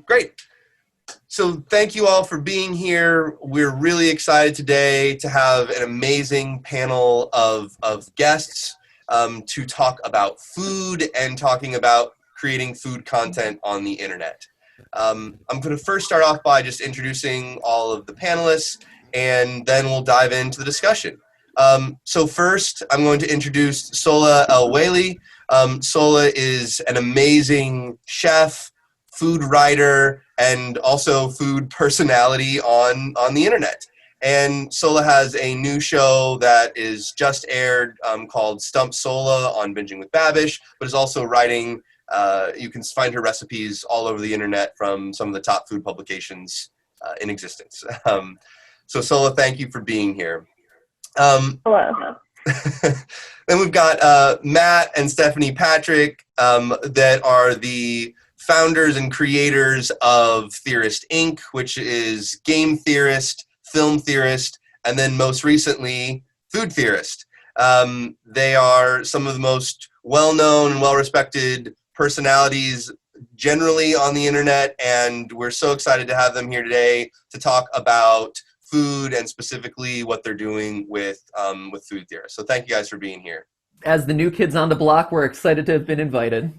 Great. So thank you all for being here. We're really excited today to have an amazing panel of guests to talk about food and talking about creating food content on the internet. I'm going to first start off by just introducing all of the panelists, and then we'll dive into the discussion. So first, I'm going to introduce Sohla El-Waylly. Sohla is an amazing chef, food writer, and also food personality on the internet. And Sohla has a new show that is just aired called Stump Sohla on Binging with Babish, but is also writing, you can find her recipes all over the internet from some of the top food publications in existence. So Sohla, thank you for being here. Hello. Then we've got Matt and Stephanie Patrick that are the founders and creators of Theorist Inc., which is game theorist, film theorist, and then most recently, food theorist. They are some of the most well-known and well-respected personalities generally on the internet, and we're so excited to have them here today to talk about food and specifically what they're doing with food theorists. So thank you guys for being here. As the new kids on the block, we're excited to have been invited.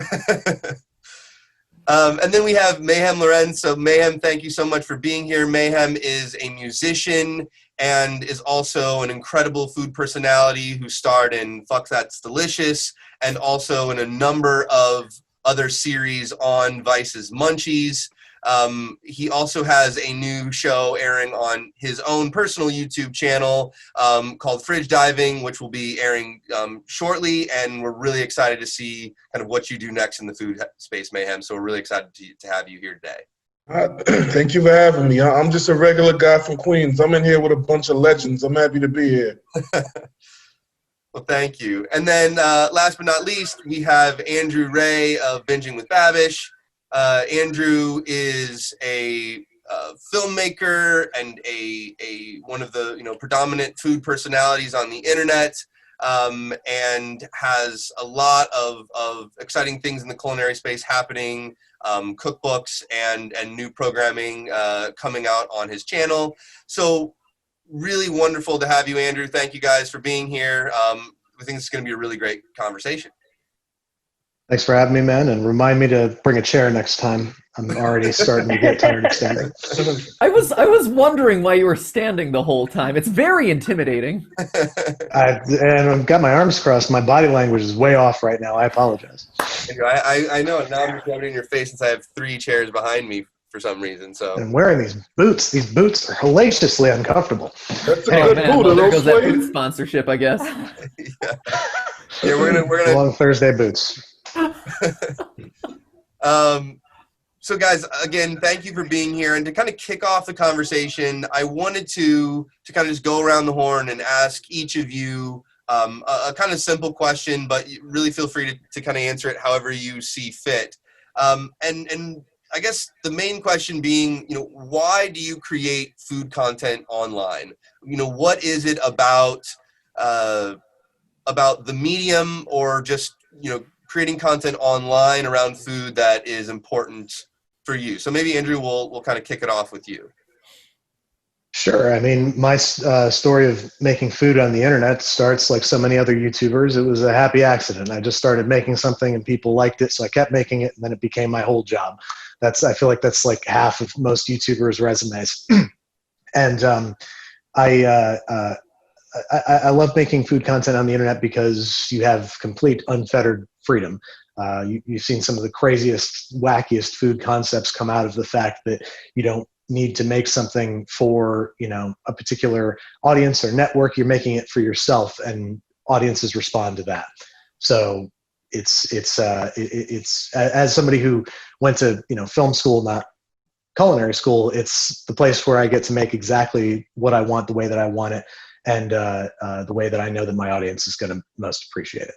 And then we have Meyhem Lauren. So Meyhem, thank you so much for being here. Meyhem is a musician and is also an incredible food personality who starred in Fuck That's Delicious and also in a number of other series on Vice's Munchies. He also has a new show airing on his own personal YouTube channel called Fridge Diving, which will be airing shortly, and we're really excited to see kind of what you do next in the food space, Meyhem. So we're really excited to have you here today. Thank you for having me. I'm just a regular guy from Queens. I'm in here with a bunch of legends. I'm happy to be here. Well, thank you. And then last but not least, we have Andrew Ray of Binging with Babish. Andrew is a filmmaker and one of the predominant food personalities on the internet, and has a lot of exciting things in the culinary space happening, cookbooks and new programming coming out on his channel. So really wonderful to have you, Andrew. Thank you guys for being here. I think it's going to be a really great conversation. Thanks for having me, man, and remind me to bring a chair next time. I'm already starting to get tired of standing. I was wondering why you were standing the whole time. It's very intimidating. And I've got my arms crossed. My body language is way off right now. I apologize. I know. Now I'm just rubbing it in your face since I have 3 chairs behind me for some reason. So I'm wearing these boots. These boots are hellaciously uncomfortable. That's a good boot. Well, there goes that boot sponsorship, I guess. Yeah, we're gonna long Thursday boots. So guys, again, thank you for being here. And to kind of kick off the conversation, I wanted to kind of just go around the horn and ask each of you a kind of simple question, but really feel free to kind of answer it however you see fit. And I guess the main question being, why do you create food content online? What is it about the medium or just, creating content online around food that is important for you? So maybe Andrew, we'll kind of kick it off with you. Sure. I mean, my story of making food on the internet starts like so many other YouTubers. It was a happy accident. I just started making something and people liked it, so I kept making it, and then it became my whole job. I feel like that's like half of most YouTubers' resumes. And I love making food content on the internet because you have complete unfettered freedom. You've seen some of the craziest, wackiest food concepts come out of the fact that you don't need to make something for a particular audience or network. You're making it for yourself, and audiences respond to that. So it's as somebody who went to film school, not culinary school, it's the place where I get to make exactly what I want, the way that I want it, and the way that I know that my audience is going to most appreciate it.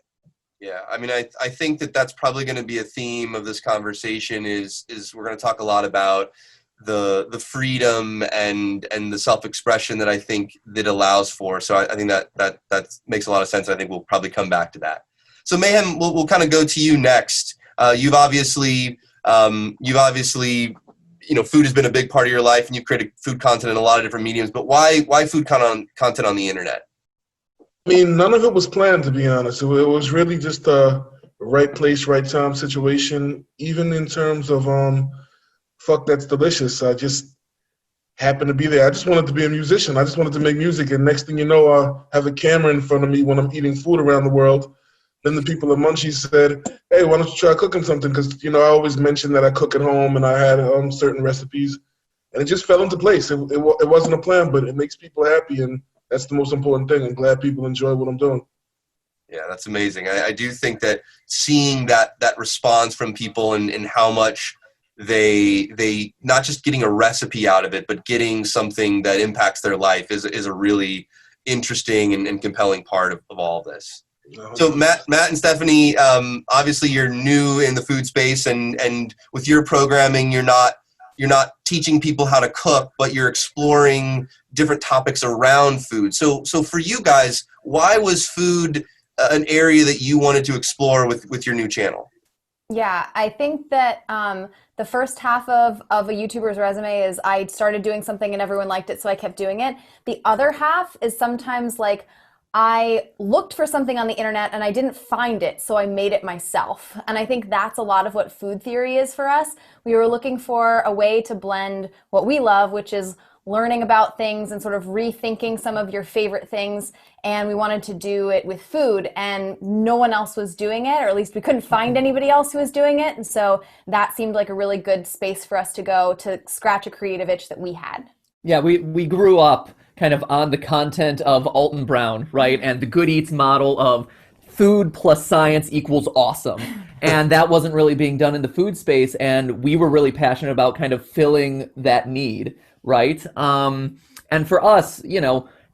Yeah, I mean, I think that's probably going to be a theme of this conversation is we're going to talk a lot about the freedom and the self-expression that I think that allows for. So I think that makes a lot of sense. I think we'll probably come back to that. So Meyhem, we'll kind of go to you next. You've obviously You've obviously, food has been a big part of your life, and you've created food content in a lot of different mediums. But why food content on the internet? I mean, none of it was planned, to be honest. It was really just a right place, right time situation. Even in terms of fuck, that's delicious. I just happened to be there. I just wanted to be a musician. I just wanted to make music, and next thing you know, I have a camera in front of me when I'm eating food around the world. Then the people at Munchies said, "Hey, why don't you try cooking something?" Because I always mentioned that I cook at home and I had certain recipes, and it just fell into place. It wasn't a plan, but it makes people happy, and that's the most important thing. I'm glad people enjoy what I'm doing. Yeah, that's amazing. I do think that seeing that response from people and how much they not just getting a recipe out of it, but getting something that impacts their life is a really interesting and compelling part of all of this. So Matt and Stephanie, obviously you're new in the food space, and with your programming, you're not teaching people how to cook, but you're exploring different topics around food. So for you guys, why was food an area that you wanted to explore with your new channel? Yeah, I think that the first half of a YouTuber's resume is I started doing something and everyone liked it, so I kept doing it. The other half is sometimes like I looked for something on the internet and I didn't find it, so I made it myself. And I think that's a lot of what food theory is for us. We were looking for a way to blend what we love, which is learning about things and sort of rethinking some of your favorite things. And we wanted to do it with food, and no one else was doing it, or at least we couldn't find anybody else who was doing it. And so that seemed like a really good space for us to go to scratch a creative itch that we had. Yeah, we grew up kind of on the content of Alton Brown, right? And the Good Eats model of food plus science equals awesome. And that wasn't really being done in the food space. And we were really passionate about kind of filling that need, right? And for us,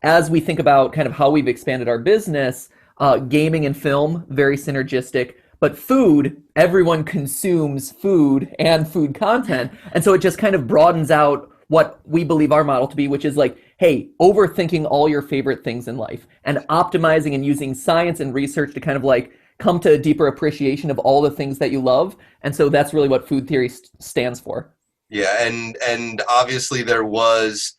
as we think about kind of how we've expanded our business, gaming and film, very synergistic. But food, everyone consumes food and food content. And so it just kind of broadens out what we believe our model to be, which is like, hey, overthinking all your favorite things in life and optimizing and using science and research to kind of like come to a deeper appreciation of all the things that you love. And so that's really what food theory stands for. Yeah, and obviously there was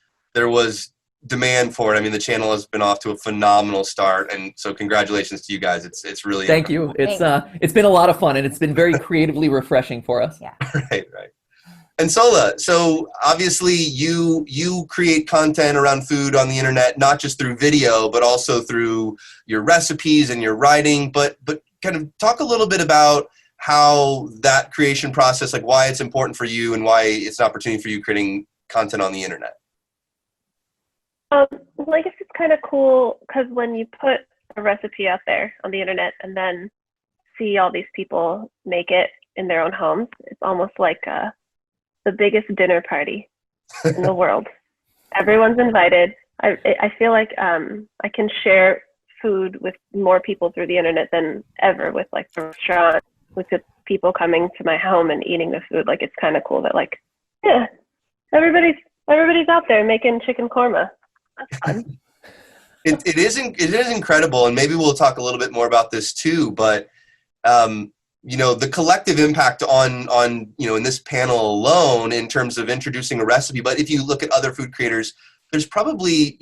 demand for it. I mean, the channel has been off to a phenomenal start, and so congratulations to you guys. It's really thank you. It's been a lot of fun, and it's been very creatively refreshing for us. Yeah. Right. And Sohla, so obviously you create content around food on the internet, not just through video, but also through your recipes and your writing. But kind of talk a little bit about how that creation process, like why it's important for you and why it's an opportunity for you creating content on the internet. Well, I guess it's kind of cool because when you put a recipe out there on the internet and then see all these people make it in their own homes, it's almost like the biggest dinner party in the world. Everyone's invited. I feel like I can share food with more people through the internet than ever with like the restaurant, with the people coming to my home and eating the food. Like it's kind of cool that like, yeah, everybody's out there making chicken korma. That's fun. It is incredible, and maybe we'll talk a little bit more about this too, but the collective impact on in this panel alone in terms of introducing a recipe. But if you look at other food creators, there's probably,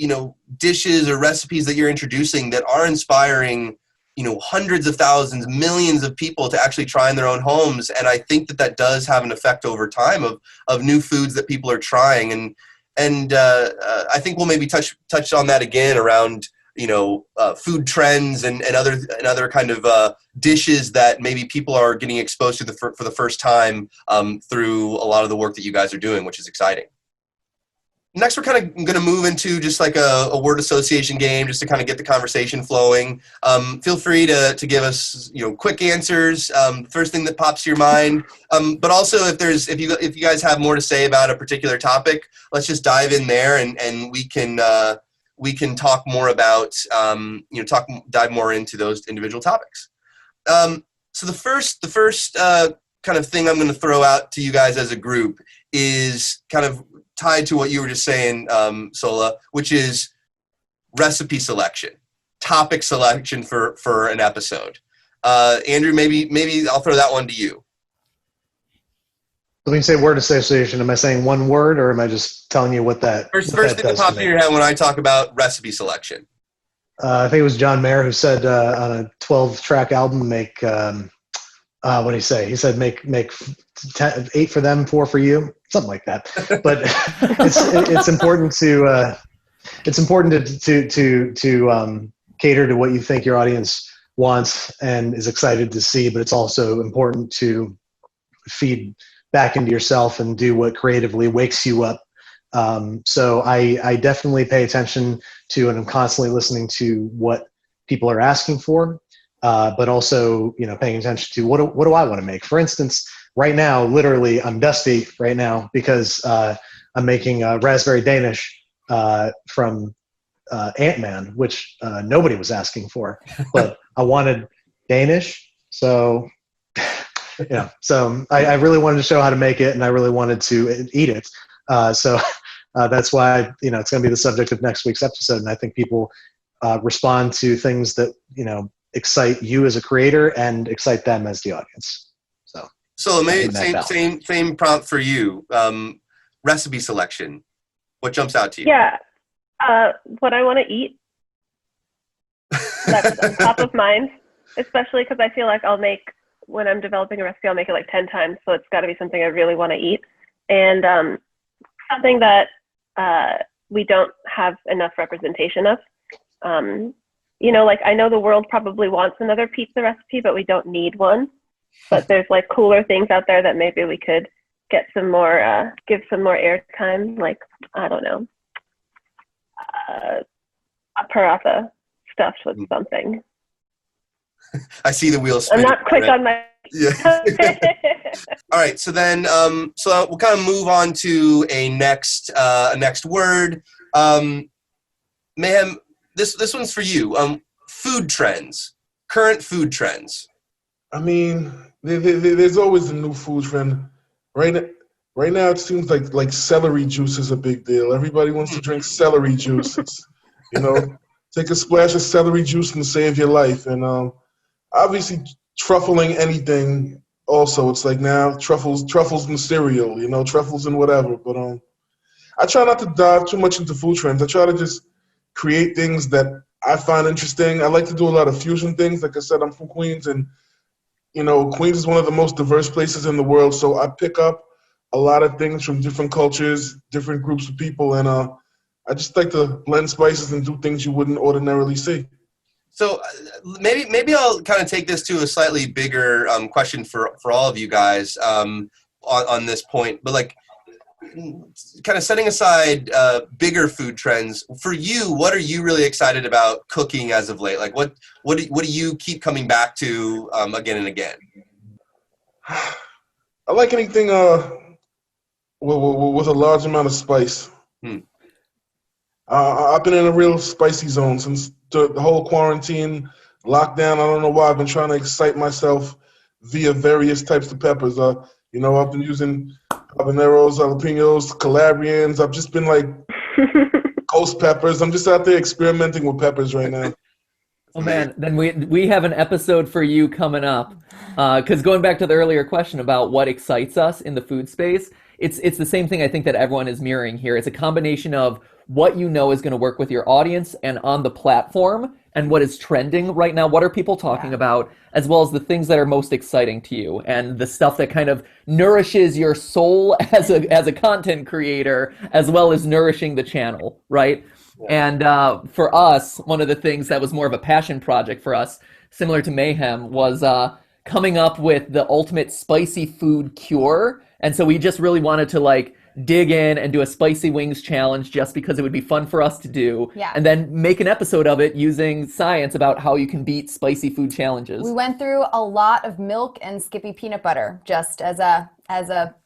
dishes or recipes that you're introducing that are inspiring, hundreds of thousands, millions of people to actually try in their own homes. And I think that does have an effect over time of new foods that people are trying. And I think we'll maybe touch on that again around, food trends and other kind of dishes that maybe people are getting exposed to for the first time through a lot of the work that you guys are doing, which is exciting. Next, we're kind of going to move into just like a word association game, just to kind of get the conversation flowing. Feel free to give us quick answers. First thing that pops to your mind, but also if you guys have more to say about a particular topic, let's just dive in there and we can talk more about dive more into those individual topics. So the first kind of thing I'm going to throw out to you guys as a group is kind of tied to what you were just saying, Sohla, which is recipe selection, topic selection for an episode. Andrew, maybe I'll throw that one to you. when you say word association, am I saying one word, or am I just telling you what that First what thing that does to pops in me? your head when I talk about recipe selection. I think it was John Mayer who said on a 12-track album, make what did he say? He said make 8 for them, 4 for you, something like that. But it's important to cater to what you think your audience wants and is excited to see. But it's also important to feed back into yourself and do what creatively wakes you up. So I definitely pay attention to, and I'm constantly listening to what people are asking for, but also, paying attention to what do I want to make? For instance, right now, literally, I'm dusty right now because I'm making raspberry Danish from Ant-Man, which nobody was asking for, but I wanted Danish, so. So I really wanted to show how to make it, and I really wanted to eat it. So that's why it's going to be the subject of next week's episode. And I think people respond to things that excite you as a creator and excite them as the audience. So maybe same prompt for you. Recipe selection. What jumps out to you? Yeah, what I want to eat. That's top of mind, especially because I feel like when I'm developing a recipe, I'll make it like 10 times. So it's got to be something I really want to eat. And something that we don't have enough representation of. I know the world probably wants another pizza recipe, but we don't need one. But there's like cooler things out there that maybe we could get some more, give some more airtime. Like, I don't know, a paratha stuffed with something. I see the wheels spinning. I'm not quick on my. Yeah. All right. So then, so we'll kind of move on to a next word. Meyhem, this one's for you. Food trends, current food trends. I mean, there's always a new food trend. Right now, it seems like celery juice is a big deal. Everybody wants to drink celery juice. It's, take a splash of celery juice and save your life. And obviously, truffling anything. Also, it's like now truffles in cereal. Truffles and whatever. But I try not to dive too much into food trends. I try to just create things that I find interesting. I like to do a lot of fusion things. Like I said, I'm from Queens, and Queens is one of the most diverse places in the world. So I pick up a lot of things from different cultures, different groups of people, and I just like to blend spices and do things you wouldn't ordinarily see. So maybe I'll kind of take this to a slightly bigger question for all of you guys on this point. But like, kind of setting aside bigger food trends, for you, what are you really excited about cooking as of late? Like, what do you keep coming back to again and again? I like anything with a large amount of spice. I've been in a real spicy zone since the whole quarantine lockdown. I don't know why. I've been trying to excite myself via various types of peppers. I've been using habaneros, jalapenos, Calabrians. I've just been like ghost peppers. I'm just out there experimenting with peppers right now. Oh man, then we have an episode for you coming up. Because going back to the earlier question about what excites us in the food space, it's the same thing I think that everyone is mirroring here. It's a combination of what is going to work with your audience and on the platform, and what is trending right now. What are people talking about, as well as the things that are most exciting to you, and the stuff that kind of nourishes your soul as a content creator, as well as nourishing the channel, right? And for us, one of the things that was more of a passion project for us, similar to Meyhem, was coming up with the ultimate spicy food cure. And so we just really wanted to dig in and do a spicy wings challenge just because it would be fun for us to do. Yeah. And then make an episode of it using science about how you can beat spicy food challenges. We went through a lot of milk and Skippy peanut butter, just as a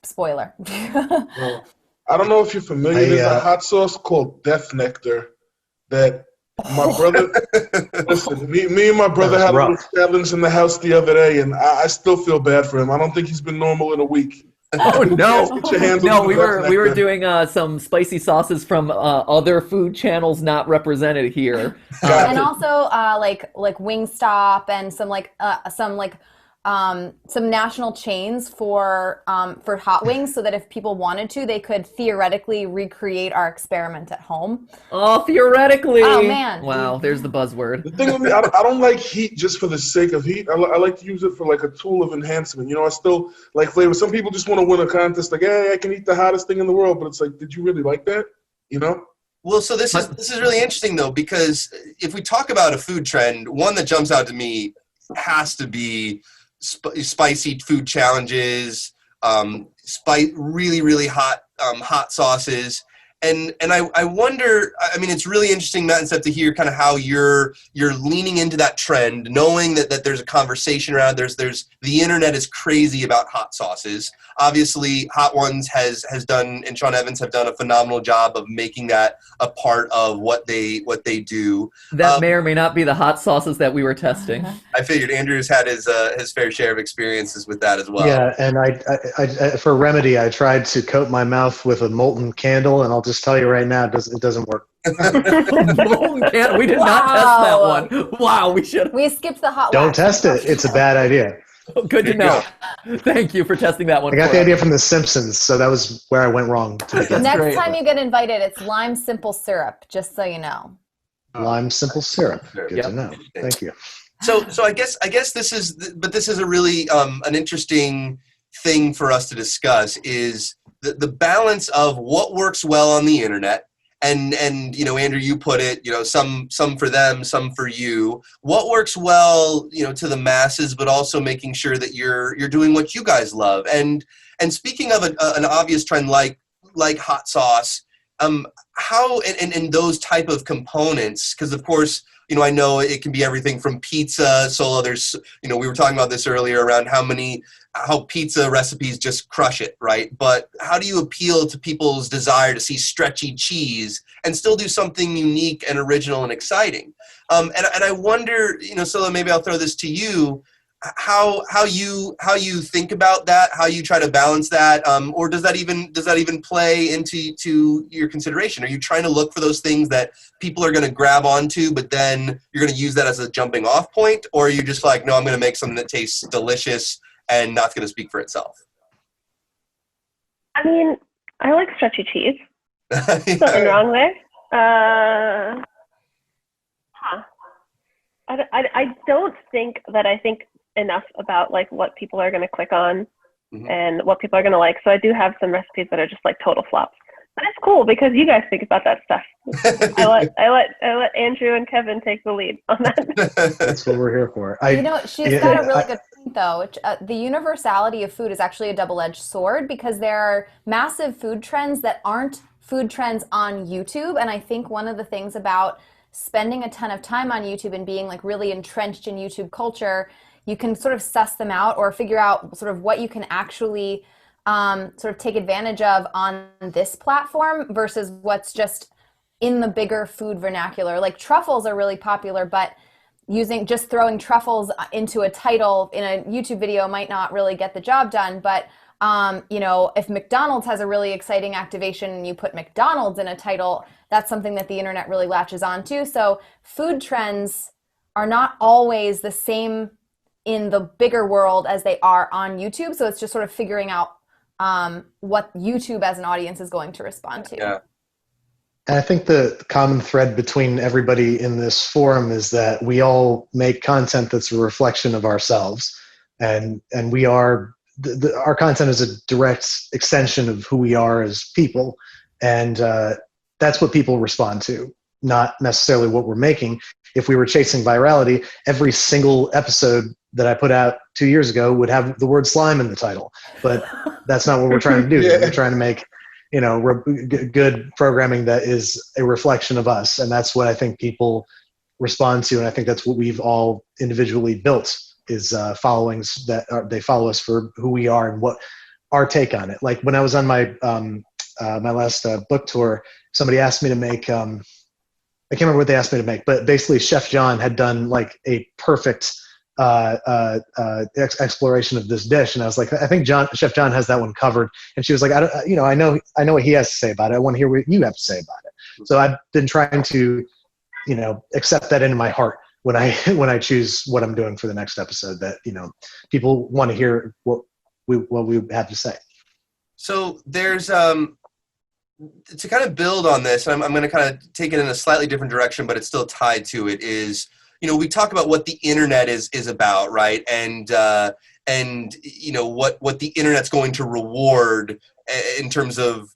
spoiler. Well, I don't know if you're familiar. There's a hot sauce called Death Nectar that my brother, listen, me and my brother had a little challenge in the house the other day, and I still feel bad for him. I don't think he's been normal in a week. Oh no! No, we were doing some spicy sauces from other food channels not represented here, and also like Wingstop and some some national chains for hot wings, so that if people wanted to, they could theoretically recreate our experiment at home. Oh, theoretically. Oh man! Wow, there's the buzzword. The thing with me, I don't like heat just for the sake of heat. I like to use it for like a tool of enhancement. You know, I still like flavor. Some people just want to win a contest, like, hey, I can eat the hottest thing in the world, but it's like, did you really like that? You know? Well, so this is really interesting though, because if we talk about a food trend, one that jumps out to me has to be spicy food challenges, really, really hot sauces. And I wonder, I mean, it's really interesting, Matt and Seth, to hear kind of how you're leaning into that trend, knowing that there's a conversation around, there's the internet is crazy about hot sauces. Obviously, Hot Ones has done, and Sean Evans have done a phenomenal job of making that a part of what they do. That may or may not be the hot sauces that we were testing. I figured Andrew's had his fair share of experiences with that as well. Yeah, and I for remedy, I tried to coat my mouth with a molten candle, and I'll just tell you right now, it doesn't work. We did not test that one. Wow, we should. We skipped the hot. Don't test it. It's a bad idea. Good to know. Thank you for testing that one. I got the idea from The Simpsons, so that was where I went wrong. Next time you get invited, it's lime simple syrup, just so you know. Lime simple syrup. Good to know. Thank you. So I guess this is a really an interesting thing for us to discuss, is the balance of what works well on the internet. And you know, Andrew, you put it, you know, some for them, some for you. What works well, you know, to the masses, but also making sure that you're doing what you guys love. And speaking of an obvious trend like hot sauce, how and those type of components, because of course, you know, I know it can be everything from pizza. Sohla, there's, you know, we were talking about this earlier around how pizza recipes just crush it, right? But how do you appeal to people's desire to see stretchy cheese and still do something unique and original and exciting? And I wonder, you know, Sohla, maybe I'll throw this to you. How you think about that? How you try to balance that? Or does that even play into your consideration? Are you trying to look for those things that people are going to grab onto, but then you're going to use that as a jumping off point? Or are you just like, no, I'm going to make something that tastes delicious and not going to speak for itself? I mean, I like stretchy cheese. Nothing wrong there. I don't think that I think enough about like what people are going to click on and what people are going to like. So I do have some recipes that are just like total flops. But it's cool because you guys think about that stuff. I let Andrew and Kevin take the lead on that. That's what we're here for. You know, she's got a really good point, though. The universality of food is actually a double-edged sword, because there are massive food trends that aren't food trends on YouTube. And I think one of the things about spending a ton of time on YouTube and being like really entrenched in YouTube culture, you can sort of suss them out or figure out sort of what you can actually sort of take advantage of on this platform versus what's just in the bigger food vernacular. Like truffles are really popular, but just throwing truffles into a title in a YouTube video might not really get the job done. But you know, if McDonald's has a really exciting activation and you put McDonald's in a title, that's something that the internet really latches on to. So food trends are not always the same in the bigger world as they are on YouTube. So it's just sort of figuring out what YouTube as an audience is going to respond to. Yeah. And I think the common thread between everybody in this forum is that we all make content that's a reflection of ourselves, and we are our content is a direct extension of who we are as people, and that's what people respond to, not necessarily what we're making. If we were chasing virality, every single episode that I put out 2 years ago would have the word slime in the title, but that's not what we're trying to do. We're trying to make, you know, good programming that is a reflection of us. And that's what I think people respond to. And I think that's what we've all individually built, is followings that they follow us for who we are and what our take on it. Like when I was on my my last book tour, somebody asked me to make, I can't remember what they asked me to make, but basically Chef John had done like a perfect exploration of this dish, and I was like, I think Chef John has that one covered. And she was like, I know what he has to say about it. I want to hear what you have to say about it. So I've been trying to, you know, accept that into my heart when I when I choose what I'm doing for the next episode, that people want to hear what we have to say. So there's to kind of build on this, I'm going to kind of take it in a slightly different direction, but it's still tied to it. Is we talk about what the internet is about, right? And what the internet's going to reward in terms of,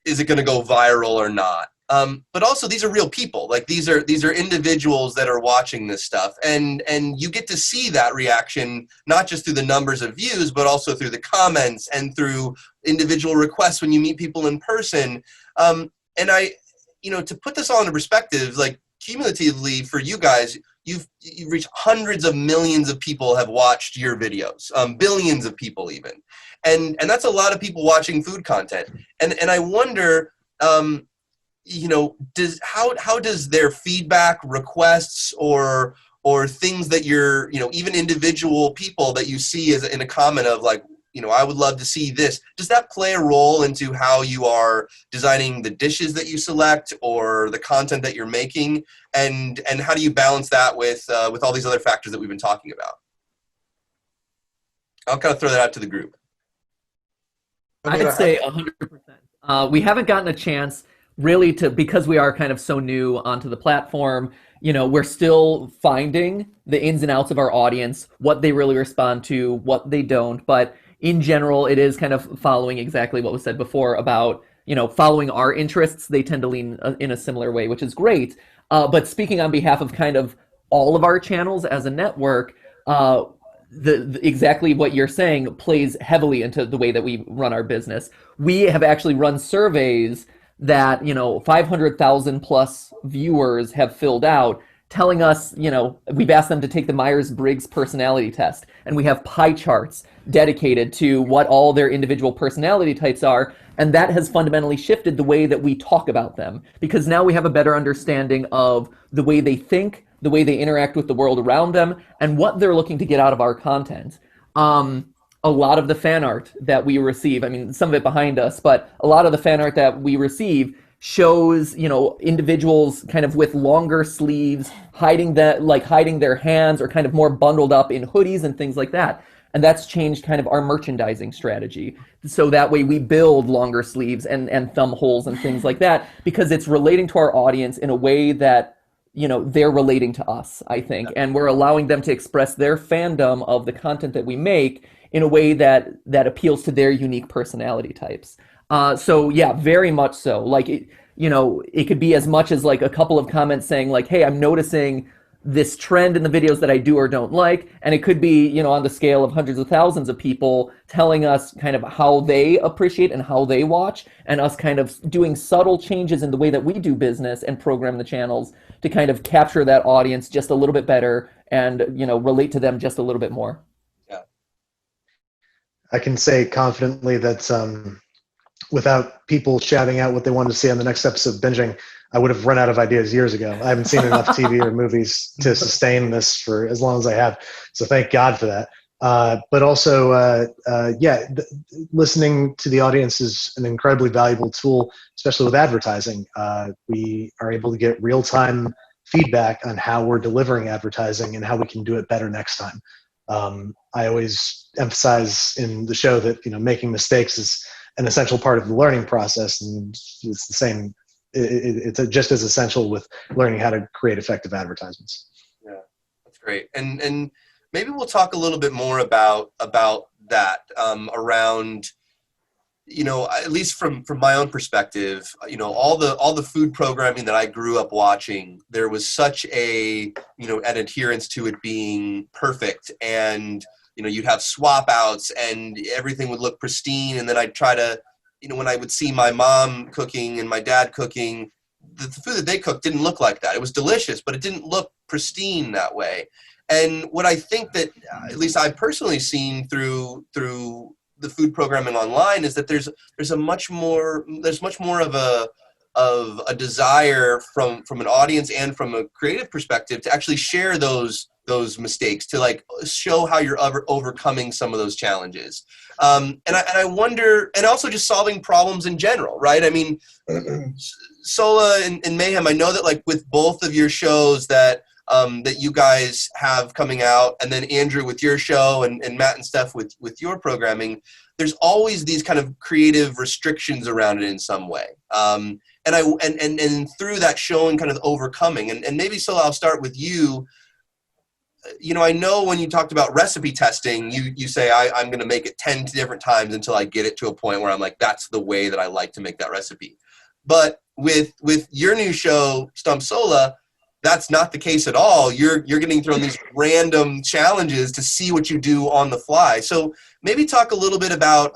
is it going to go viral or not? But also, these are real people. Like these are individuals that are watching this stuff, and you get to see that reaction not just through the numbers of views, but also through the comments and through individual requests when you meet people in person. And to put this all into perspective, like cumulatively for you guys, you've reached hundreds of millions of people have watched your videos, billions of people even, and that's a lot of people watching food content. And I wonder. How does their feedback, requests, or things that you're, even individual people that you see as in a comment of like, I would love to see this. Does that play a role into how you are designing the dishes that you select or the content that you're making? And how do you balance that with all these other factors that we've been talking about? I'll kind of throw that out to the group. I'd say 100%. We haven't gotten a chance really because we are kind of so new onto the platform, we're still finding the ins and outs of our audience, what they really respond to, what they don't. But in general, it is kind of following exactly what was said before about, following our interests. They tend to lean in a similar way, which is great. But speaking on behalf of kind of all of our channels as a network, exactly what you're saying plays heavily into the way that we run our business. We have actually run surveys that 500,000 plus viewers have filled out, telling us, we've asked them to take the Myers-Briggs personality test, and we have pie charts dedicated to what all their individual personality types are, and that has fundamentally shifted the way that we talk about them, because now we have a better understanding of the way they think, the way they interact with the world around them, and what they're looking to get out of our content. A lot of the fan art that we receive, I mean, some of it behind us, but a lot of the fan art that we receive shows, individuals kind of with longer sleeves, hiding their hands, or kind of more bundled up in hoodies and things like that. And that's changed kind of our merchandising strategy. So that way we build longer sleeves and thumb holes and things like that, because it's relating to our audience in a way that, they're relating to us, I think. And we're allowing them to express their fandom of the content that we make in a way that appeals to their unique personality types. So yeah, very much so. Like, it could be as much as like a couple of comments saying like, hey, I'm noticing this trend in the videos that I do or don't like. And it could be, on the scale of hundreds of thousands of people telling us kind of how they appreciate and how they watch, and us kind of doing subtle changes in the way that we do business and program the channels to kind of capture that audience just a little bit better and, relate to them just a little bit more. I can say confidently that without people shouting out what they wanted to see on the next episode of Binging, I would have run out of ideas years ago. I haven't seen enough TV or movies to sustain this for as long as I have, so thank God for that. But also, listening to the audience is an incredibly valuable tool, especially with advertising. We are able to get real-time feedback on how we're delivering advertising and how we can do it better next time. I always emphasize in the show that making mistakes is an essential part of the learning process, and it's the same. It's just as essential with learning how to create effective advertisements. Yeah, that's great. And maybe we'll talk a little bit more about that around, at least from my own perspective, all the food programming that I grew up watching, there was such an adherence to it being perfect, and you'd have swap outs and everything would look pristine, and then I'd try to, when I would see my mom cooking and my dad cooking, the food that they cooked didn't look like that. It was delicious, but it didn't look pristine that way. And what I think that, at least I've personally seen through the food programming online, is that there's much more of a desire from an audience and from a creative perspective to actually share those mistakes, to like show how you're overcoming some of those challenges. And I wonder, and also just solving problems in general, right? I mean, Sohla and Meyhem, I know that like with both of your shows that that you guys have coming out, and then Andrew with your show, and Matt and Steph with your programming, there's always these kind of creative restrictions around it in some way. And through that showing kind of overcoming, and maybe so I'll start with you. You know, I know when you talked about recipe testing, you say, I'm going to make it 10 different times until I get it to a point where I'm like, that's the way that I like to make that recipe. But with your new show, Stump Sohla, that's not the case at all. You're getting thrown these random challenges to see what you do on the fly. So maybe talk a little bit about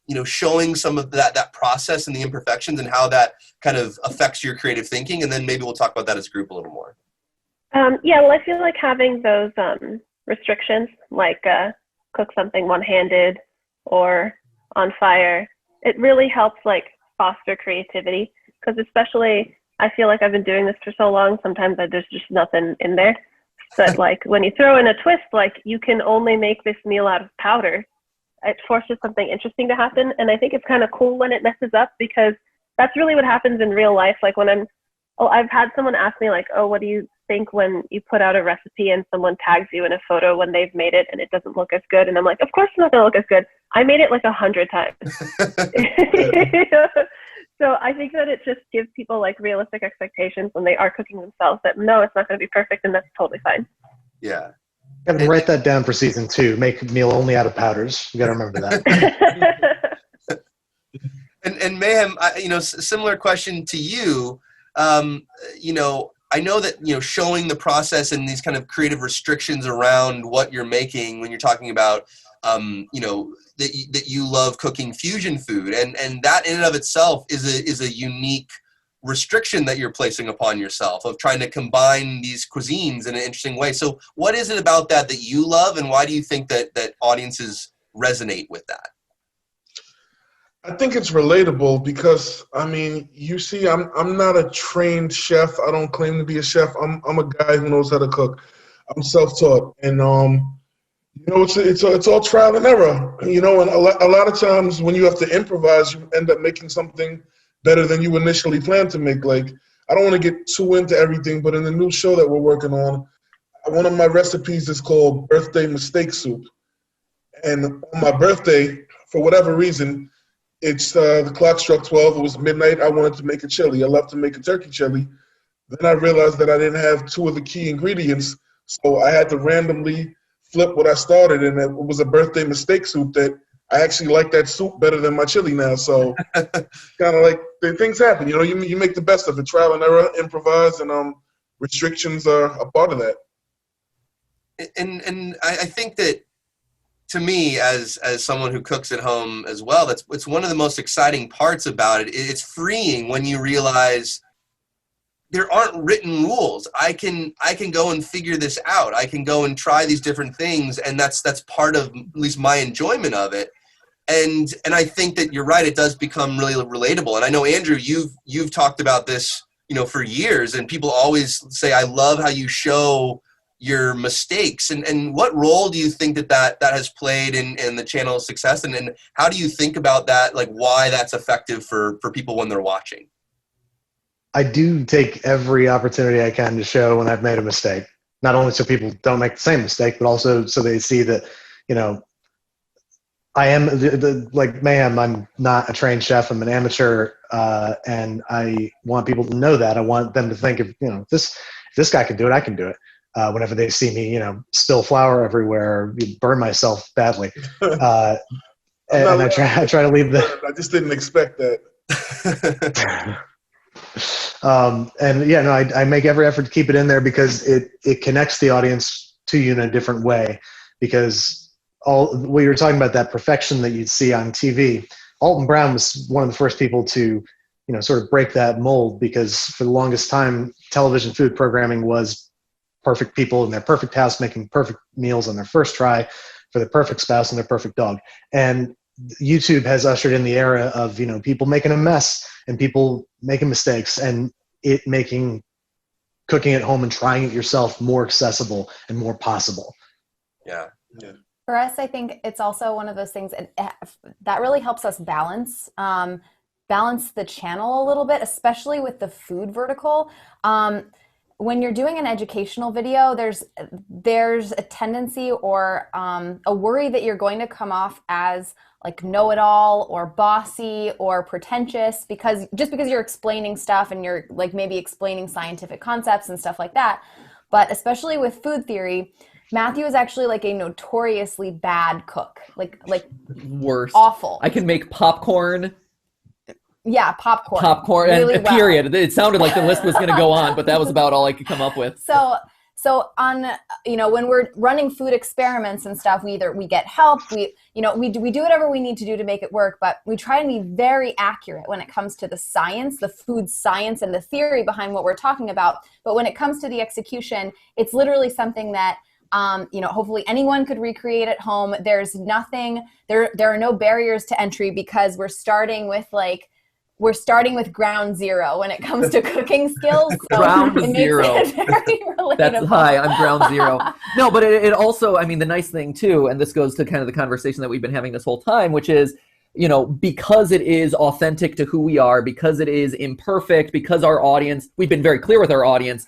you know, showing some of that process and the imperfections and how that kind of affects your creative thinking. And then maybe we'll talk about that as a group a little more. Yeah, well, I feel like having those restrictions, like cook something one-handed or on fire, it really helps like foster creativity, because especially I feel like I've been doing this for so long, sometimes there's just nothing in there. But like when you throw in a twist, like you can only make this meal out of powder, it forces something interesting to happen. And I think it's kind of cool when it messes up, because that's really what happens in real life. Like when I've had someone ask me like, oh, what do you think when you put out a recipe and someone tags you in a photo when they've made it and it doesn't look as good? And I'm like, of course it's not gonna look as good. I made it like 100 times. So I think that it just gives people like realistic expectations when they are cooking themselves, that no, it's not gonna be perfect, and that's totally fine. Yeah. Gotta write that down for season 2. Make a meal only out of powders. You gotta remember that. And Mayhem, you know, similar question to you. You know, I know that, you know, showing the process and these kind of creative restrictions around what you're making when you're talking about, you know, that you love cooking fusion food, and that in and of itself is a unique restriction that you're placing upon yourself of trying to combine these cuisines in an interesting way. So what is it about that you love, and why do you think that audiences resonate with that? I think it's relatable because, I mean, you see, I'm not a trained chef. I don't claim to be a chef. I'm a guy who knows how to cook. I'm self-taught, and you know, it's all trial and error. You know, and a lot of times when you have to improvise, you end up making something better than you initially planned to make. Like, I don't want to get too into everything, but in the new show that we're working on, one of my recipes is called Birthday Mistake Soup, and on my birthday, for whatever reason, it's the clock struck 12. It was midnight. I wanted to make a chili. I love to make a turkey chili. Then I realized that I didn't have 2 of the key ingredients, so I had to randomly flip what I started, and it was a birthday mistake soup that I actually like that soup better than my chili now. So kind of like things happen. You know, you make the best of it. Trial and error, improvise, and restrictions are a part of that. And I think that, to me, as someone who cooks at home as well, it's one of the most exciting parts about it. It's freeing when you realize there aren't written rules. I can go and figure this out. I can go and try these different things, and that's part of at least my enjoyment of it. And I think that you're right. It does become really relatable. And I know, Andrew, you've talked about this, you know, for years, and people always say, I love how you show your mistakes. And what role do you think that has played in the channel's success? And how do you think about that? Like, why that's effective for people when they're watching? I do take every opportunity I can to show when I've made a mistake, not only so people don't make the same mistake, but also so they see that, you know, I am like Mayhem. I'm not a trained chef. I'm an amateur, and I want people to know that. I want them to think, if you know, if this guy can do it, I can do it. Whenever they see me, you know, spill flour everywhere, burn myself badly, and I try to leave the. I just didn't expect that. And yeah, no, I make every effort to keep it in there because it connects the audience to you in a different way. Because what you were talking about, that perfection that you'd see on TV, Alton Brown was one of the first people to, you know, sort of break that mold, because for the longest time, television food programming was perfect people in their perfect house making perfect meals on their first try for their perfect spouse and their perfect dog. And YouTube has ushered in the era of, you know, people making a mess and people making mistakes, and it making cooking at home and trying it yourself more accessible and more possible. Yeah. For us, I think it's also one of those things that really helps us balance the channel a little bit, especially with the food vertical. when you're doing an educational video, there's a tendency or a worry that you're going to come off as like know-it-all or bossy or pretentious because you're explaining stuff and you're like maybe explaining scientific concepts and stuff like that. But especially with food theory, Matthew is actually like a notoriously bad cook, like worst, awful. I can make popcorn. Yeah, popcorn. Popcorn, really and well. period. It sounded like the list was going to go on, but that was about all I could come up with. So on, when we're running food experiments and stuff, we get help, we do whatever we need to do to make it work, but we try to be very accurate when it comes to the science, the food science and the theory behind what we're talking about. But when it comes to the execution, it's literally something that, hopefully anyone could recreate at home. There's nothing, there are no barriers to entry because we're starting with ground zero when it comes to cooking skills. So ground it zero. Makes it very relatable. That's hi, I'm ground zero. No, but it also, I mean, the nice thing too, and this goes to kind of the conversation that we've been having this whole time, which is, because it is authentic to who we are, because it is imperfect, because our audience, we've been very clear with our audience,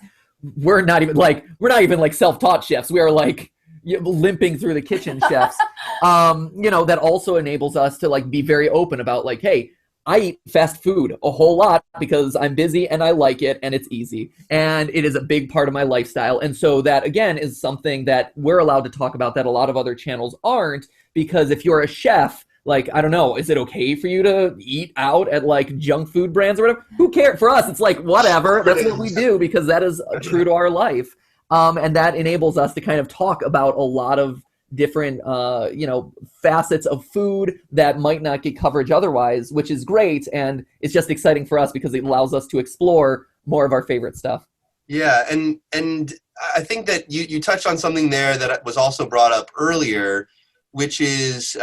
we're not even like self-taught chefs. We are like limping through the kitchen chefs. That also enables us to like be very open about like, hey, I eat fast food a whole lot because I'm busy and I like it and it's easy. And it is a big part of my lifestyle. And so that, again, is something that we're allowed to talk about that a lot of other channels aren't, because if you're a chef, like, I don't know, is it okay for you to eat out at like junk food brands or whatever? Who cares? For us, it's like, whatever. That's what we do because that is true to our life. And that enables us to kind of talk about a lot of different facets of food that might not get coverage otherwise, which is great, and it's just exciting for us because it allows us to explore more of our favorite stuff. Yeah, and I think that you touched on something there that was also brought up earlier, which is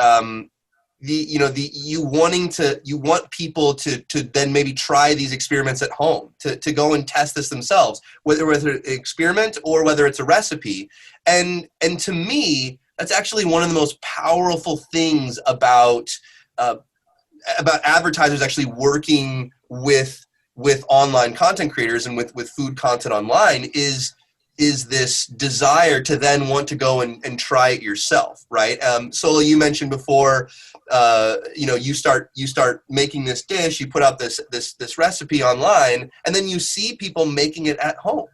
you want people to then maybe try these experiments at home, to go and test this themselves, whether it's an experiment or whether it's a recipe, and to me, that's actually one of the most powerful things about advertisers actually working with online content creators and with food content online is this desire to then want to go and try it yourself, right? Sohla, you mentioned before, you start making this dish, you put out this recipe online, and then you see people making it at home.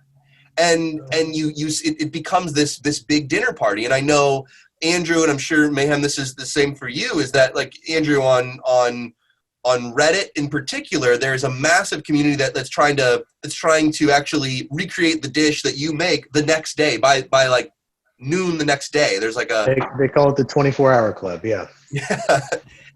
And it becomes this big dinner party. And I know Andrew, and I'm sure Meyhem, this is the same for you, is that like Andrew on Reddit in particular, there's a massive community that's trying to actually recreate the dish that you make the next day by like noon the next day. There's like they call it the 24-hour club. Yeah. Yeah.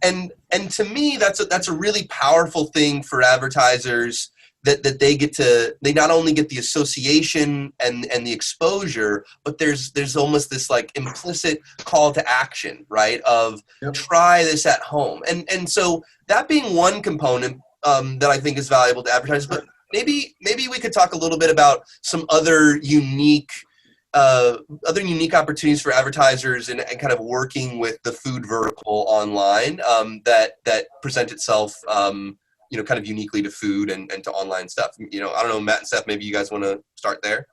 And to me, that's a really powerful thing for advertisers. That they not only get the association and the exposure, but there's almost this like implicit call to action, right? Of try this at home. And so that being one component that I think is valuable to advertisers, but maybe we could talk a little bit about some other unique opportunities for advertisers and kind of working with the food vertical online that present itself kind of uniquely to food and to online stuff. I don't know, Matt and Seth, maybe you guys want to start there?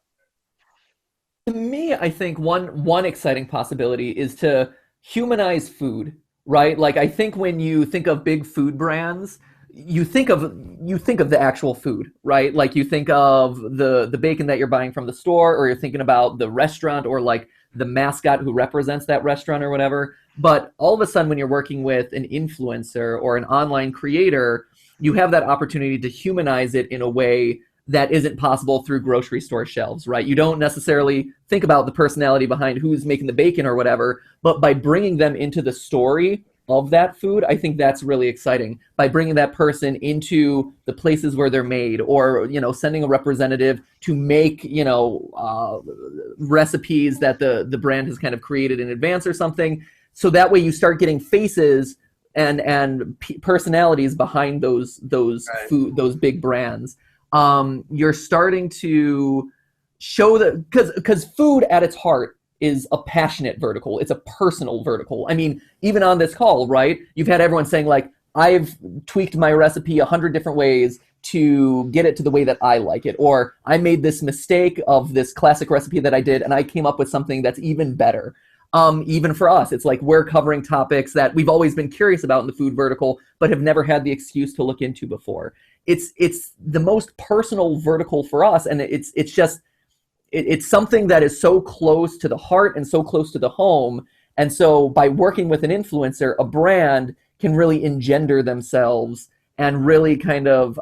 To me, I think one exciting possibility is to humanize food, right? Like, I think when you think of big food brands, you think of the actual food, right? Like, you think of the bacon that you're buying from the store, or you're thinking about the restaurant, or like the mascot who represents that restaurant or whatever. But all of a sudden, when you're working with an influencer or an online creator, you have that opportunity to humanize it in a way that isn't possible through grocery store shelves, right? You don't necessarily think about the personality behind who's making the bacon or whatever, but by bringing them into the story of that food, I think that's really exciting. By bringing that person into the places where they're made, or, sending a representative to make, recipes that the brand has kind of created in advance or something. So that way you start getting faces and personalities behind those right. those big brands. You're starting to show that, because food at its heart is a passionate vertical. It's a personal vertical. I mean, even on this call, right? You've had everyone saying like, I've tweaked my recipe 100 different ways to get it to the way that I like it, or I made this mistake of this classic recipe that I did and I came up with something that's even better. Even for us, it's like we're covering topics that we've always been curious about in the food vertical, but have never had the excuse to look into before. It's the most personal vertical for us, and it's something that is so close to the heart and so close to the home. And so by working with an influencer, a brand can really engender themselves and really kind of,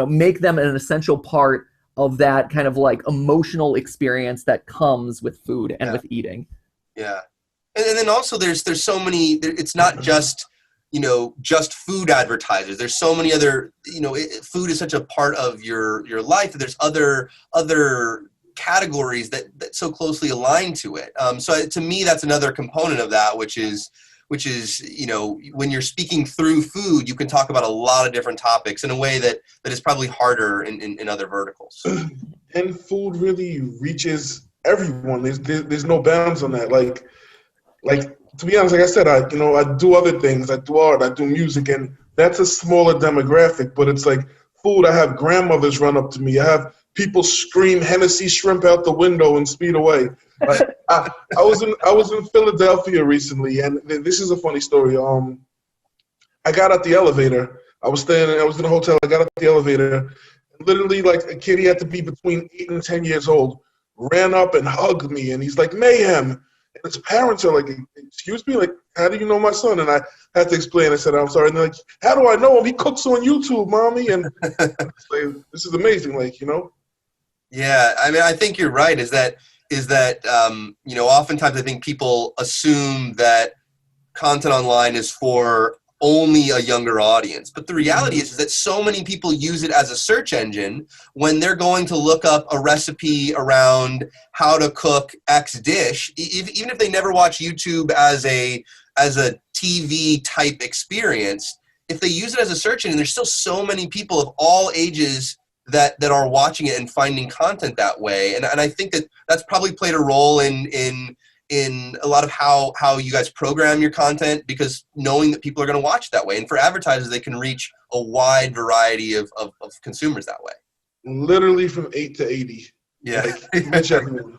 make them an essential part of that kind of like emotional experience that comes with food and with eating. Yeah. And then also there's so many, it's not just, just food advertisers. There's so many other, food is such a part of your life that there's other categories that so closely align to it. So to me, that's another component of that, which is, when you're speaking through food, you can talk about a lot of different topics in a way that is probably harder in other verticals. And food really reaches everyone. There's no bounds on that. Like to be honest, like I said, I do other things. I do art, I do music, and that's a smaller demographic. But it's like food. I have grandmothers run up to me. I have people scream Hennessy shrimp out the window and speed away. Like, I was in Philadelphia recently, and this is a funny story. I got out the elevator. I was in a hotel. I got out the elevator. And literally, like a kid, he had to be between 8 and 10 years old, ran up and hugged me, and he's like, "Mayhem." And his parents are like, "Excuse me, like, how do you know my son?" And I had to explain. I said, "I'm sorry." And they're like, "How do I know him? He cooks on YouTube, mommy." And it's like, this is amazing, Yeah, I mean, I think you're right. Is that oftentimes I think people assume that content online is for only a younger audience. But the reality is that so many people use it as a search engine when they're going to look up a recipe around how to cook X dish, even if they never watch YouTube as a TV type experience. If they use it as a search engine, there's still so many people of all ages that are watching it and finding content that way. And I think that's probably played a role in a lot of how you guys program your content, because knowing that people are going to watch that way. And for advertisers, they can reach a wide variety of consumers that way. Literally from 8 to 80. Yeah. Reach everyone.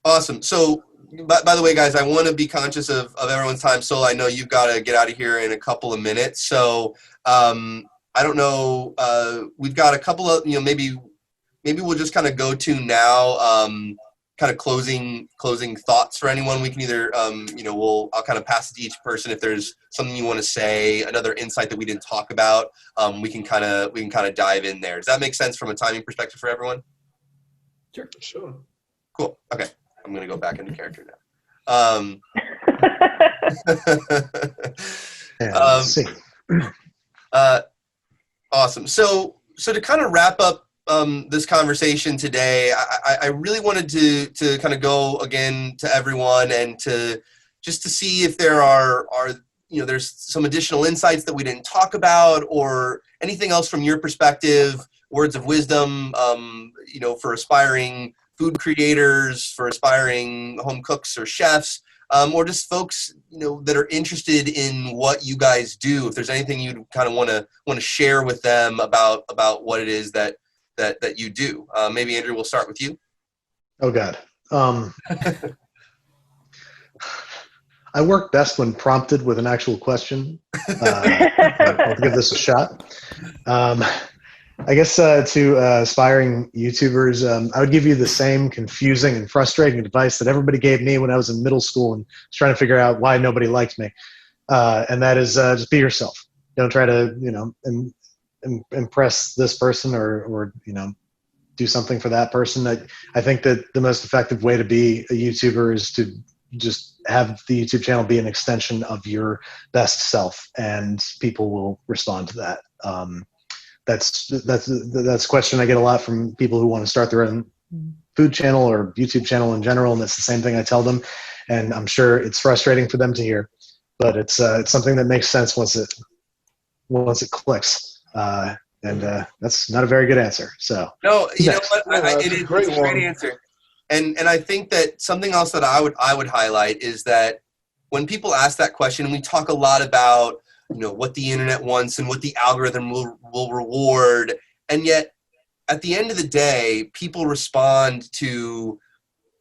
Awesome. So by the way, guys, I want to be conscious of everyone's time. Sohla, I know you've got to get out of here in a couple of minutes. So I don't know. We've got a couple of, maybe we'll just kind of go to now, kind of closing thoughts for anyone. We can either, I'll kind of pass it to each person. If there's something you want to say, another insight that we didn't talk about, we can kind of dive in there. Does that make sense from a timing perspective for everyone? Sure. Cool. Okay. I'm going to go back into character now. See. Awesome. So to kind of wrap up this conversation today, I really wanted to kind of go again to everyone and to see if there are there's some additional insights that we didn't talk about, or anything else from your perspective, words of wisdom, for aspiring food creators, for aspiring home cooks or chefs, or just folks that are interested in what you guys do. If there's anything you'd kind of want to share with them about what it is that you do. Maybe Andrew, we'll start with you. Oh God. I work best when prompted with an actual question. I'll give this a shot. I guess to aspiring YouTubers, I would give you the same confusing and frustrating advice that everybody gave me when I was in middle school and was trying to figure out why nobody liked me. And that is just be yourself. Don't try to, impress this person or do something for that person. I think that the most effective way to be a YouTuber is to just have the YouTube channel be an extension of your best self, and people will respond to that. That's a question I get a lot from people who want to start their own food channel or YouTube channel in general, and that's the same thing I tell them. And I'm sure it's frustrating for them to hear, but it's something that makes sense once it clicks. And that's not a very good answer. So no, you know what? It's a great answer. And I think that something else that I would highlight is that when people ask that question, we talk a lot about what the internet wants and what the algorithm will reward. And yet, at the end of the day, people respond to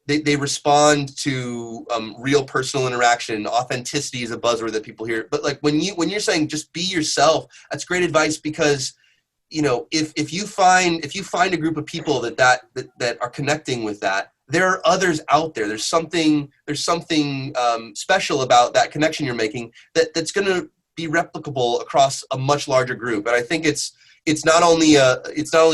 they respond to real personal interaction. Authenticity is a buzzword that people hear. But like when you're saying just be yourself, that's great advice, because if you find a group of people that are connecting with that, there are others out there. There's something special about that connection you're making that's going to be replicable across a much larger group. And I think it's not only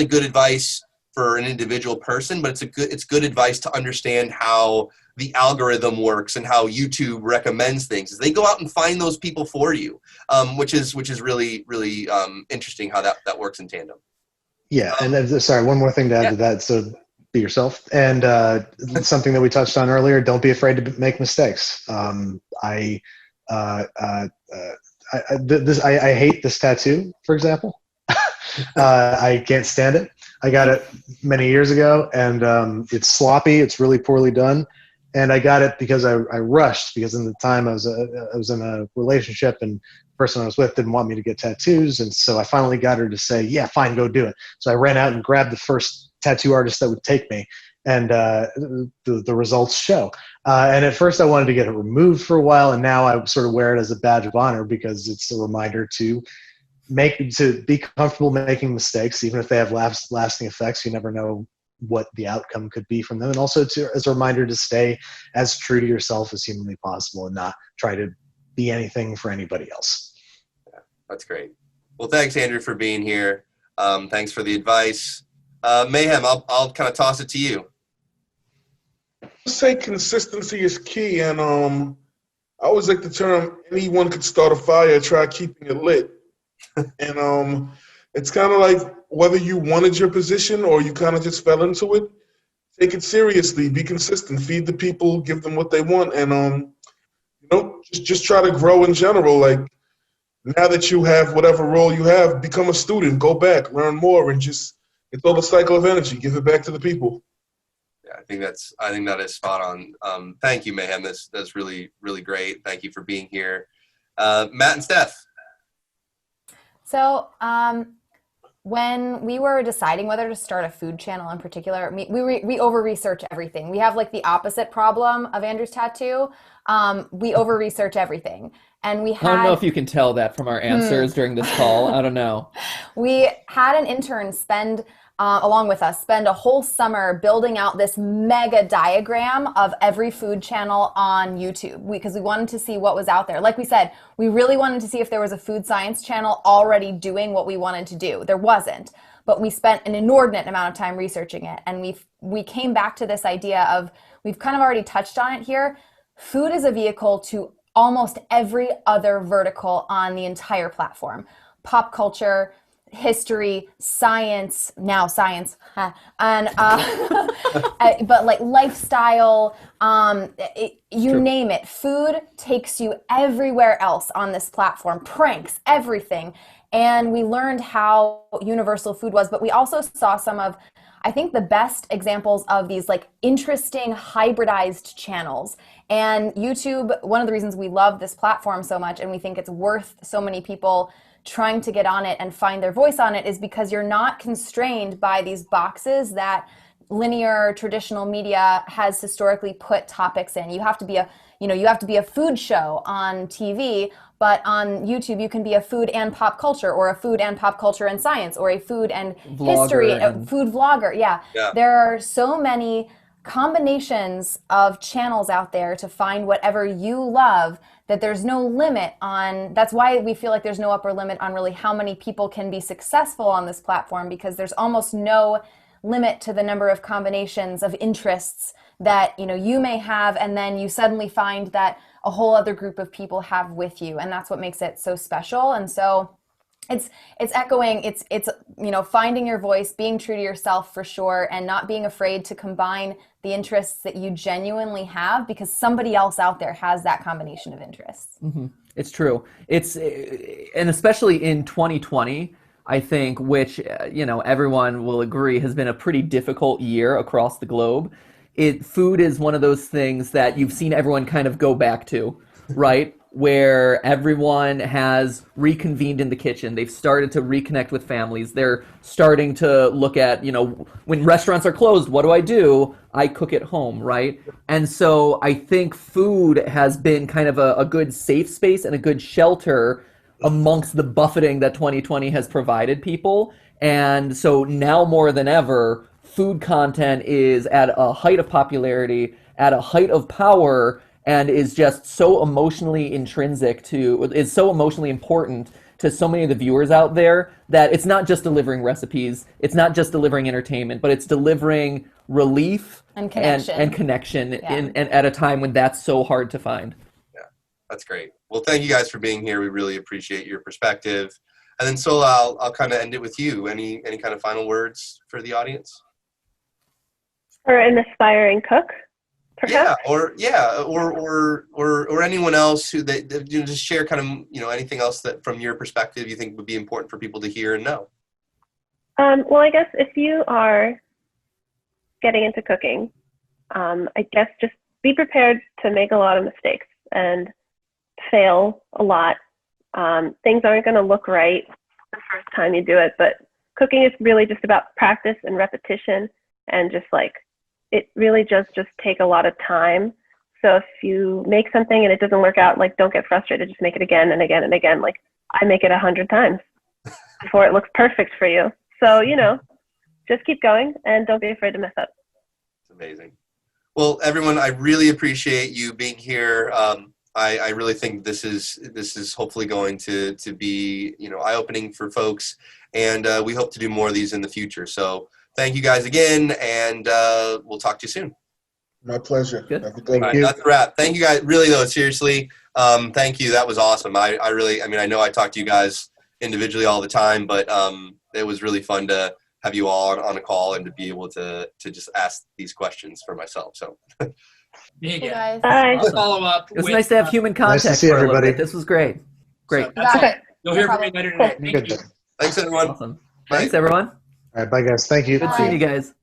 good advice for an individual person, but it's good advice to understand how the algorithm works and how YouTube recommends things. Is they go out and find those people for you, which is really interesting how that works in tandem. Yeah, and then, sorry, one more thing to add to that. So be yourself, and something that we touched on earlier. Don't be afraid to make mistakes. I hate this tattoo, for example. I can't stand it. I got it many years ago, and it's sloppy. It's really poorly done. And I got it because I rushed, because in the time I was in a relationship, and the person I was with didn't want me to get tattoos. And so I finally got her to say, yeah, fine, go do it. So I ran out and grabbed the first tattoo artist that would take me. And the results show. And at first I wanted to get it removed for a while, and now I sort of wear it as a badge of honor, because it's a reminder to be comfortable making mistakes, even if they have lasting effects. You never know what the outcome could be from them, and also as a reminder to stay as true to yourself as humanly possible and not try to be anything for anybody else. Yeah, that's great. Well, thanks, Andrew, for being here. Thanks for the advice. Mayhem, I'll kind of toss it to you. I say consistency is key, and I always like the term, anyone could start a fire, try keeping it lit. And it's kind of like whether you wanted your position or you kind of just fell into it, take it seriously, be consistent, feed the people, give them what they want, and just try to grow in general. Like, now that you have whatever role you have, become a student, go back, learn more, and it's all a cycle of energy. Give it back to the people. Yeah, I think that is spot on. Thank you, Mayhem. That's really, really great. Thank you for being here. Matt and Steph. So when we were deciding whether to start a food channel in particular, we over-research everything. We have like the opposite problem of Andrew's tattoo. We over-research everything. And I don't know if you can tell that from our answers during this call. I don't know. We had an intern along with us, spend a whole summer building out this mega diagram of every food channel on YouTube, because we wanted to see what was out there. Like we said, we really wanted to see if there was a food science channel already doing what we wanted to do. There wasn't, but we spent an inordinate amount of time researching it. And we came back to this idea of, we've kind of already touched on it here. Food is a vehicle to almost every other vertical on the entire platform. Pop culture, history, science, and but like lifestyle, you name it. Food takes you everywhere else on this platform, pranks, everything. And we learned how universal food was, but we also saw some of, I think, the best examples of these like interesting hybridized channels. And YouTube, one of the reasons we love this platform so much, and we think it's worth so many people trying to get on it and find their voice on it, is because you're not constrained by these boxes that linear traditional media has historically put topics in. You have to be a food show on TV, but on YouTube you can be a food and pop culture, or a food and pop culture and science, or a food and history, food vlogger. Yeah. There are so many combinations of channels out there to find whatever you love, that there's no limit on. That's why we feel like there's no upper limit on really how many people can be successful on this platform, because there's almost no limit to the number of combinations of interests that you may have, and then you suddenly find that a whole other group of people have with you, and that's what makes it so special. And so it's echoing, it's finding your voice, being true to yourself for sure, and not being afraid to combine the interests that you genuinely have, because somebody else out there has that combination of interests. Mm-hmm. It's true. And especially in 2020, I think, which everyone will agree has been a pretty difficult year across the globe. Food is one of those things that you've seen everyone kind of go back to, right? where everyone has reconvened in the kitchen. They've started to reconnect with families. They're starting to look at, when restaurants are closed, what do? I cook at home, right? And so I think food has been kind of a good safe space and a good shelter amongst the buffeting that 2020 has provided people. And so now more than ever, food content is at a height of popularity, at a height of power, and is just so emotionally is so emotionally important to so many of the viewers out there that it's not just delivering recipes, it's not just delivering entertainment, but it's delivering relief and connection, and connection at a time when that's so hard to find. Yeah, that's great. Well, thank you guys for being here. We really appreciate your perspective. And then Sohla, I'll kind of end it with you. Any kind of final words for the audience? For an aspiring cook, perhaps? or anyone else who just share kind of anything else that from your perspective you think would be important for people to hear and know. Well, I guess if you are getting into cooking, I guess just be prepared to make a lot of mistakes and fail a lot. Things aren't going to look right the first time you do it, but cooking is really just about practice and repetition, and just like it really just take a lot of time. So if you make something and it doesn't work out, like don't get frustrated, just make it again and again and again. Like I make it 100 times before it looks perfect for you. So, just keep going and don't be afraid to mess up. It's amazing. Well, everyone, I really appreciate you being here. I really think this is hopefully going to be, eye-opening for folks, and we hope to do more of these in the future. So thank you guys again, and we'll talk to you soon. My pleasure. Good. Thank you. That's a wrap. Thank you guys. Really though, seriously, thank you. That was awesome. I know I talk to you guys individually all the time, but it was really fun to have you all on a call and to be able to just ask these questions for myself. So. Hey guys. Bye. Follow up. It was nice to have human contact. Nice to see for a little everybody. bit. This was great. Great. So that's Got all. it. You'll hear No from me problem. later today. Cool. Thank Good. you. Thanks, everyone. Awesome. Bye. Thanks, everyone. All right, bye guys. Thank you. Good Bye. seeing you guys.